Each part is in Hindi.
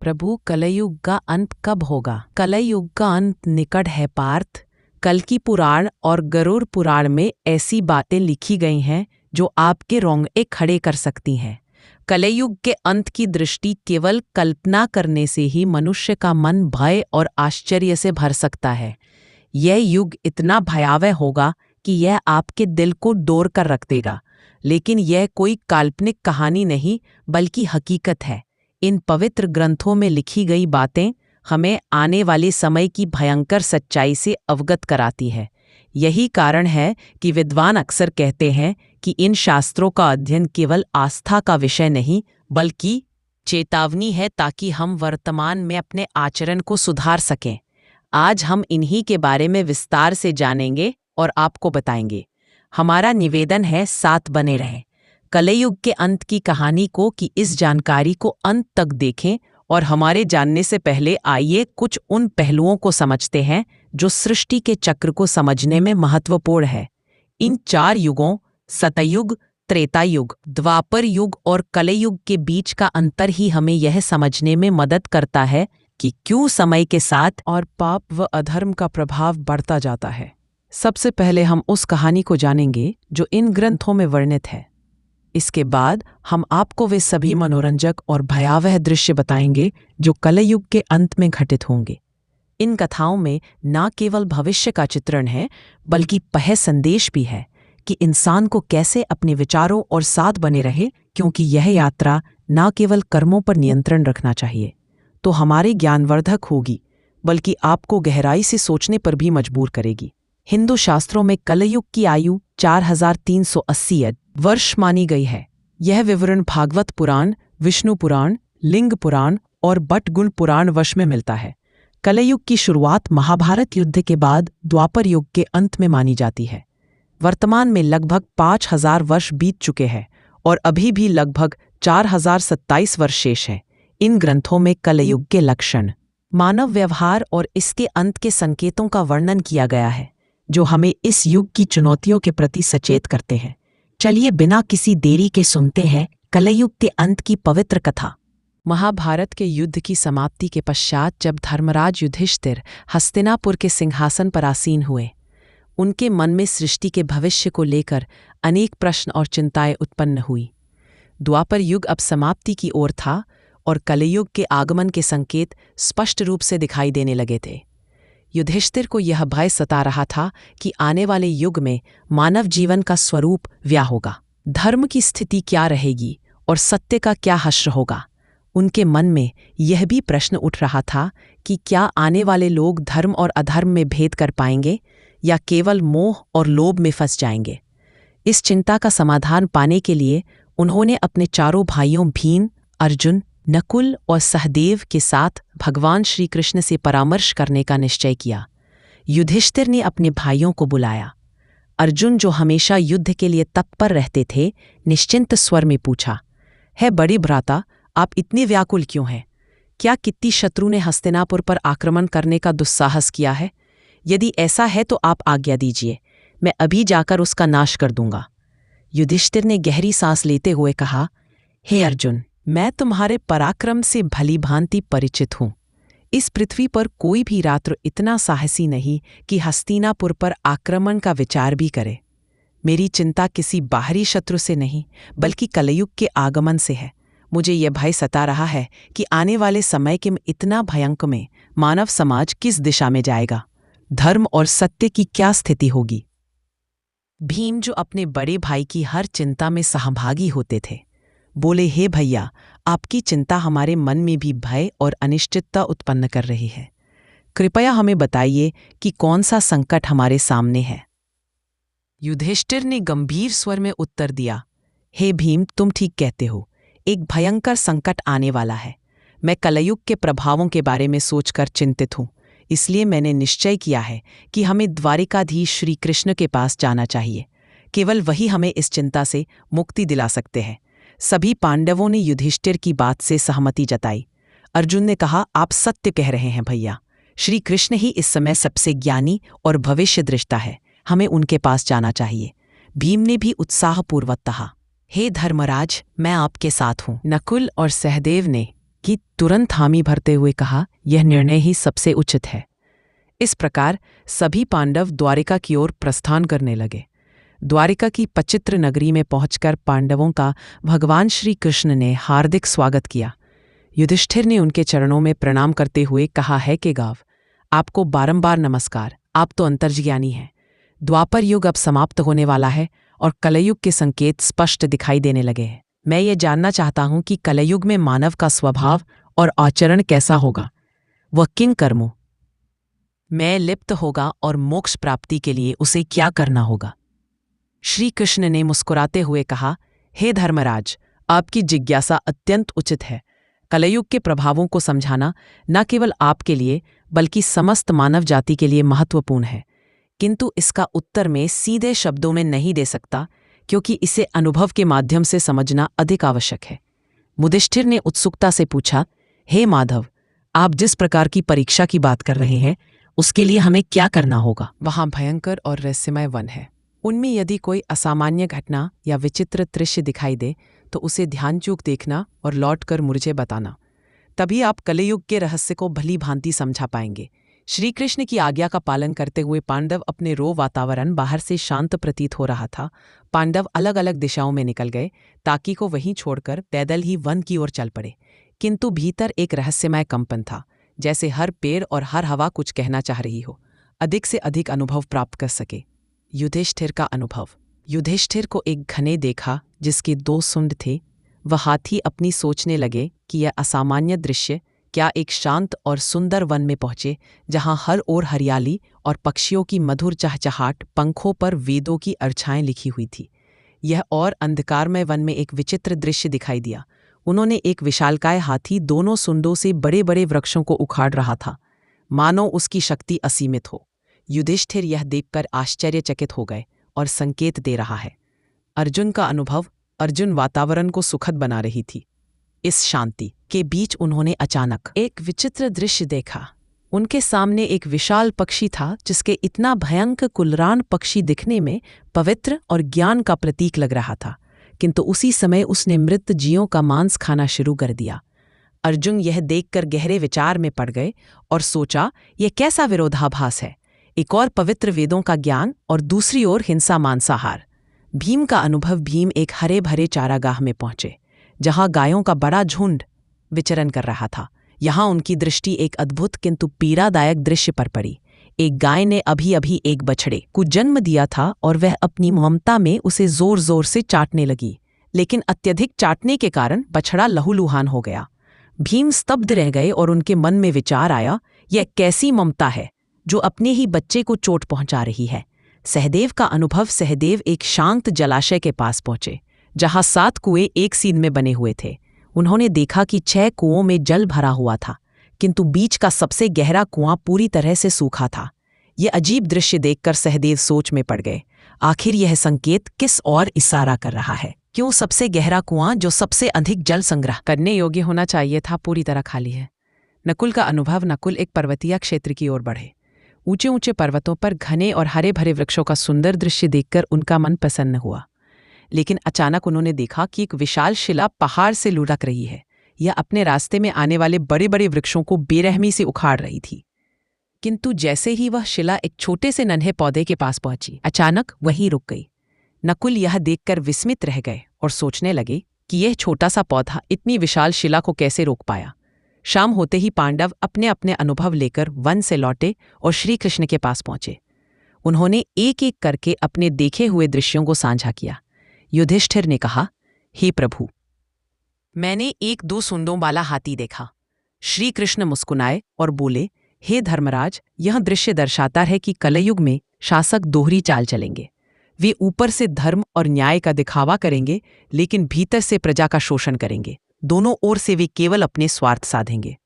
प्रभु, कलयुग का अंत कब होगा? कलयुग का अंत निकट है पार्थ। कल्कि पुराण और गरुड़ पुराण में ऐसी बातें लिखी गई हैं जो आपके रोंगटे खड़े कर सकती हैं। कलयुग के अंत की दृष्टि केवल कल्पना करने से ही मनुष्य का मन भय और आश्चर्य से भर सकता है। यह युग इतना भयावह होगा कि यह आपके दिल को डोर कर रख देगा। लेकिन यह कोई काल्पनिक कहानी नहीं, बल्कि हकीकत है। इन पवित्र ग्रंथों में लिखी गई बातें हमें आने वाले समय की भयंकर सच्चाई से अवगत कराती है। यही कारण है कि विद्वान अक्सर कहते हैं कि इन शास्त्रों का अध्ययन केवल आस्था का विषय नहीं, बल्कि चेतावनी है, ताकि हम वर्तमान में अपने आचरण को सुधार सकें। आज हम इन्हीं के बारे में विस्तार से जानेंगे और आपको बताएंगे। हमारा निवेदन है, साथ बने रहें कलयुग के अंत की कहानी को, कि इस जानकारी को अंत तक देखें। और हमारे जानने से पहले आइए कुछ उन पहलुओं को समझते हैं जो सृष्टि के चक्र को समझने में महत्वपूर्ण है। इन 4 युगों, सतयुग, त्रेता युग, द्वापर युग और कलयुग के बीच का अंतर ही हमें यह समझने में मदद करता है कि क्यों समय के साथ और पाप व अधर्म का प्रभाव बढ़ता जाता है। सबसे पहले हम उस कहानी को जानेंगे जो इन ग्रंथों में वर्णित है। इसके बाद हम आपको वे सभी मनोरंजक और भयावह दृश्य बताएंगे जो कलयुग के अंत में घटित होंगे। इन कथाओं में न केवल भविष्य का चित्रण है, बल्कि पह संदेश भी है कि इंसान को कैसे अपने विचारों और साथ बने रहे, क्योंकि यह यात्रा न केवल कर्मों पर नियंत्रण रखना चाहिए तो हमारे ज्ञानवर्धक होगी, बल्कि आपको गहराई से सोचने पर भी मजबूर करेगी। हिंदू शास्त्रों में कलयुग की आयु 4380 वर्ष मानी गई है। यह विवरण भागवत पुराण, विष्णु पुराण, लिंग पुराण और बटगुण पुराण वश में मिलता है। कलयुग की शुरुआत महाभारत युद्ध के बाद द्वापर युग के अंत में मानी जाती है। वर्तमान में लगभग 5000 वर्ष बीत चुके हैं और अभी भी लगभग 4027 वर्ष शेष हैं। इन ग्रंथों में कलयुग के लक्षण, मानव व्यवहार और इसके अंत के संकेतों का वर्णन किया गया है, जो हमें इस युग की चुनौतियों के प्रति सचेत करते हैं। चलिए बिना किसी देरी के सुनते हैं कलयुग के अंत की पवित्र कथा। महाभारत के युद्ध की समाप्ति के पश्चात जब धर्मराज युधिष्ठिर हस्तिनापुर के सिंहासन पर आसीन हुए, उनके मन में सृष्टि के भविष्य को लेकर अनेक प्रश्न और चिंताएं उत्पन्न हुई। द्वापर युग अब समाप्ति की ओर था और कलयुग के आगमन के संकेत स्पष्ट रूप से दिखाई देने लगे थे। युधिष्ठिर को यह भय सता रहा था कि आने वाले युग में मानव जीवन का स्वरूप क्या होगा, धर्म की स्थिति क्या रहेगी और सत्य का क्या हश्र होगा। उनके मन में यह भी प्रश्न उठ रहा था कि क्या आने वाले लोग धर्म और अधर्म में भेद कर पाएंगे या केवल मोह और लोभ में फंस जाएंगे। इस चिंता का समाधान पाने के लिए उन्होंने अपने चारों भाइयों भीम, अर्जुन, नकुल और सहदेव के साथ भगवान श्री कृष्ण से परामर्श करने का निश्चय किया। युधिष्ठिर ने अपने भाइयों को बुलाया। अर्जुन, जो हमेशा युद्ध के लिए तत्पर रहते थे, निश्चिंत स्वर में पूछा, है बड़े भ्राता, आप इतने व्याकुल क्यों हैं? क्या कित्ती शत्रु ने हस्तिनापुर पर आक्रमण करने का दुस्साहस किया है? यदि ऐसा है तो आप आज्ञा दीजिए, मैं अभी जाकर उसका नाश कर दूंगा। युधिष्ठिर ने गहरी सांस लेते हुए कहा, हे अर्जुन, मैं तुम्हारे पराक्रम से भली भांति परिचित हूं। इस पृथ्वी पर कोई भी रात्र इतना साहसी नहीं कि हस्तिनापुर पर आक्रमण का विचार भी करे। मेरी चिंता किसी बाहरी शत्रु से नहीं, बल्कि कलयुग के आगमन से है। मुझे यह भय सता रहा है कि आने वाले समय के इतना भयंकर में मानव समाज किस दिशा में जाएगा, धर्म और सत्य की क्या स्थिति होगी। भीम, जो अपने बड़े भाई की हर चिंता में सहभागी होते थे, बोले, हे भैया, आपकी चिंता हमारे मन में भी भय और अनिश्चितता उत्पन्न कर रही है। कृपया हमें बताइए कि कौन सा संकट हमारे सामने है। युधिष्ठिर ने गंभीर स्वर में उत्तर दिया, हे भीम, तुम ठीक कहते हो, एक भयंकर संकट आने वाला है। मैं कलयुग के प्रभावों के बारे में सोचकर चिंतित हूँ, इसलिए मैंने निश्चय किया है कि हमें द्वारिकाधीश श्री कृष्ण के पास जाना चाहिए। केवल वही हमें इस चिंता से मुक्ति दिला सकते हैं। सभी पांडवों ने युधिष्ठिर की बात से सहमति जताई। अर्जुन ने कहा, आप सत्य कह रहे हैं भैया, श्री कृष्ण ही इस समय सबसे ज्ञानी और भविष्य दृष्टा है, हमें उनके पास जाना चाहिए। भीम ने भी उत्साहपूर्वक कहा, हे धर्मराज, मैं आपके साथ हूँ। नकुल और सहदेव ने की तुरंत हामी भरते हुए कहा, यह निर्णय ही सबसे उचित है। इस प्रकार सभी पांडव द्वारिका की ओर प्रस्थान करने लगे। द्वारिका की पचित्र नगरी में पहुंचकर पांडवों का भगवान श्री कृष्ण ने हार्दिक स्वागत किया। युधिष्ठिर ने उनके चरणों में प्रणाम करते हुए कहा है कि गाव, आपको बारंबार नमस्कार, आप तो अंतर्ज्ञानी हैं। द्वापर युग अब समाप्त होने वाला है और कलयुग के संकेत स्पष्ट दिखाई देने लगे हैं। मैं ये जानना चाहता हूं कि कलयुग में मानव का स्वभाव और आचरण कैसा होगा, वह किन कर्मों में लिप्त होगा और मोक्ष प्राप्ति के लिए उसे क्या करना होगा। श्री कृष्ण ने मुस्कुराते हुए कहा, हे धर्मराज, आपकी जिज्ञासा अत्यंत उचित है। कलयुग के प्रभावों को समझाना न केवल आपके लिए बल्कि समस्त मानव जाति के लिए महत्वपूर्ण है, किंतु इसका उत्तर मैं सीधे शब्दों में नहीं दे सकता, क्योंकि इसे अनुभव के माध्यम से समझना अधिक आवश्यक है। युधिष्ठिर ने उत्सुकता से पूछा, हे माधव, आप जिस प्रकार की परीक्षा की बात कर रहे हैं उसके लिए हमें क्या करना होगा। वहां भयंकर और रहस्यमय वन है। उनमें यदि कोई असामान्य घटना या विचित्र दृश्य दिखाई दे तो उसे ध्यानपूर्वक देखना और लौटकर मुझे बताना। तभी आप कलयुग के रहस्य को भली भांति समझा पाएंगे। श्री कृष्ण की आज्ञा का पालन करते हुए पांडव अपने वातावरण बाहर से शांत प्रतीत हो रहा था। पांडव अलग अलग दिशाओं में निकल गए, ताकि को वहीं छोड़कर पैदल ही वन की ओर चल पड़े। किंतु भीतर एक रहस्यमय कंपन था, जैसे हर पेड़ और हर हवा कुछ कहना चाह रही हो, अधिक से अधिक अनुभव प्राप्त कर सके। युधिष्ठिर का अनुभव। युधिष्ठिर को एक घने देखा जिसके 2 सूंड थे। वह हाथी अपनी सोचने लगे कि यह असामान्य दृश्य क्या एक शांत और सुंदर वन में पहुंचे, जहां हर ओर हरियाली और पक्षियों की मधुर चहचहाट, पंखों पर वेदों की अर्चाएं लिखी हुई थी। यह और अंधकारमय वन में एक विचित्र दृश्य दिखाई दिया। उन्होंने एक विशालकाय हाथी दोनों सुंडों से बड़े बड़े वृक्षों को उखाड़ रहा था, मानो उसकी शक्ति असीमित हो। युधिष्ठिर यह देखकर आश्चर्यचकित हो गए और संकेत दे रहा है। अर्जुन का अनुभव। अर्जुन वातावरण को सुखद बना रही थी। इस शांति के बीच उन्होंने अचानक एक विचित्र दृश्य देखा। उनके सामने एक विशाल पक्षी था, जिसके इतना भयंकर कुलरान पक्षी दिखने में पवित्र और ज्ञान का प्रतीक लग रहा था, किंतु उसी समय उसने मृत जीवों का मांस खाना शुरू कर दिया। अर्जुन यह देखकर गहरे विचार में पड़ गए और सोचा, यह कैसा विरोधाभास है। एक और पवित्र वेदों का ज्ञान और दूसरी ओर हिंसा, मांसाहार। भीम का अनुभव। भीम एक हरे भरे चारागाह में पहुंचे, जहां गायों का बड़ा झुंड विचरण कर रहा था। यहां उनकी दृष्टि एक अद्भुत किंतु पीड़ादायक दृश्य पर पड़ी। एक गाय ने अभी अभी एक बछड़े को जन्म दिया था और वह अपनी ममता में उसे जोर जोर से चाटने लगी, लेकिन अत्यधिक चाटने के कारण बछड़ा लहूलुहान हो गया। भीम स्तब्ध रह गए और उनके मन में विचार आया, यह कैसी ममता है जो अपने ही बच्चे को चोट पहुंचा रही है। सहदेव का अनुभव। सहदेव एक शांत जलाशय के पास पहुंचे, जहां 7 कुएं एक सीन में बने हुए थे। उन्होंने देखा कि 6 कुओं में जल भरा हुआ था, किंतु बीच का सबसे गहरा कुआं पूरी तरह से सूखा था। यह अजीब दृश्य देखकर सहदेव सोच में पड़ गए। आखिर यह संकेत किस ओर इशारा कर रहा है? क्यों सबसे गहरा कुआं, जो सबसे अधिक जल संग्रह करने योग्य होना चाहिए था, पूरी तरह खाली है? नकुल का अनुभव। नकुल एक पर्वतीय क्षेत्र की ओर बढ़े। ऊंचे ऊंचे पर्वतों पर घने और हरे भरे वृक्षों का सुंदर दृश्य देखकर उनका मन प्रसन्न हुआ, लेकिन अचानक उन्होंने देखा कि एक विशाल शिला पहाड़ से लुढ़क रही है। यह अपने रास्ते में आने वाले बड़े बड़े वृक्षों को बेरहमी से उखाड़ रही थी। किंतु जैसे ही वह शिला एक छोटे से नन्हे पौधे के पास पहुंची, अचानक वहीं रुक गई। नकुल यह देखकर विस्मित रह गए और सोचने लगे कि यह छोटा सा पौधा इतनी विशाल शिला को कैसे रोक पाया। शाम होते ही पांडव अपने अपने अनुभव लेकर वन से लौटे और श्री कृष्ण के पास पहुंचे। उन्होंने एक एक करके अपने देखे हुए दृश्यों को साझा किया। युधिष्ठिर ने कहा, हे प्रभु, मैंने एक 2 सूंडों वाला हाथी देखा। श्री कृष्ण मुस्कुराए और बोले, हे धर्मराज, यह दृश्य दर्शाता है कि कलयुग में शासक दोहरी चाल चलेंगे। वे ऊपर से धर्म और न्याय का दिखावा करेंगे, लेकिन भीतर से प्रजा का शोषण करेंगे। दोनों ओर से वे केवल अपने स्वार्थ साधेंगे।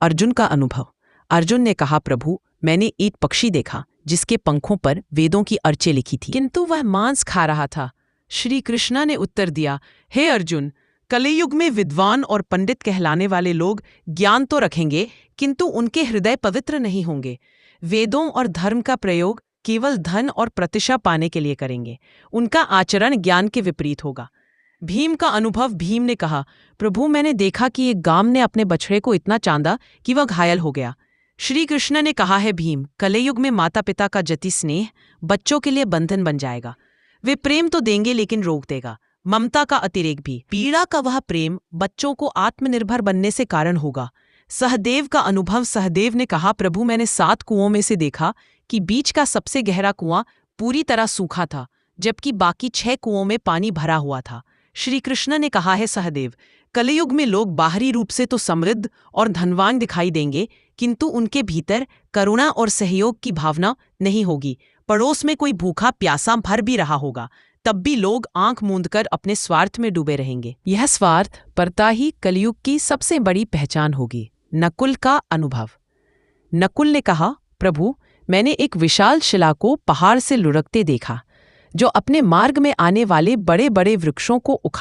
अर्जुन का अनुभव। अर्जुन ने कहा, प्रभु, मैंने एक पक्षी देखा जिसके पंखों पर वेदों की अर्चें लिखी थी, किंतु वह मांस खा रहा था। श्री कृष्णा ने उत्तर दिया, हे अर्जुन, कलियुग में विद्वान और पंडित कहलाने वाले लोग ज्ञान तो रखेंगे, किंतु उनके हृदय पवित्र नहीं होंगे। वेदों और धर्म का प्रयोग केवल धन और प्रतिष्ठा पाने के लिए करेंगे। उनका आचरण ज्ञान के विपरीत होगा। भीम का अनुभव। भीम ने कहा, प्रभु मैंने देखा कि एक गाम ने अपने बछड़े को इतना चांदा कि वह घायल हो गया। श्री कृष्ण ने कहा है, भीम, कलयुग में माता पिता का जति स्नेह बच्चों के लिए बंधन बन जाएगा। वे प्रेम तो देंगे लेकिन रोक देगा, ममता का अतिरेक भी। पीड़ा का वह प्रेम बच्चों को आत्मनिर्भर बनने से कारण होगा। सहदेव का अनुभव। सहदेव ने कहा, प्रभु मैंने 7 कुओं में से देखा कि बीच का सबसे गहरा कुआं पूरी तरह सूखा था, जबकि बाकी 6 कुओं में पानी भरा हुआ था। श्री कृष्ण ने कहा है, सहदेव, कलयुग में लोग बाहरी रूप से तो समृद्ध और धनवान दिखाई देंगे, किंतु उनके भीतर करुणा और सहयोग की भावना नहीं होगी। पड़ोस में कोई भूखा प्यासा भर भी रहा होगा, तब भी लोग आंख मूंदकर अपने स्वार्थ में डूबे रहेंगे। यह स्वार्थ परता ही कलयुग की सबसे बड़ी पहचान होगी। नकुल का अनुभव। नकुल ने कहा, प्रभु मैंने एक विशाल शिला को पहाड़ से लुढ़कते देखा, जो अपने मार्ग में आने वाले बड़े बड़े वृक्षों को उखाड़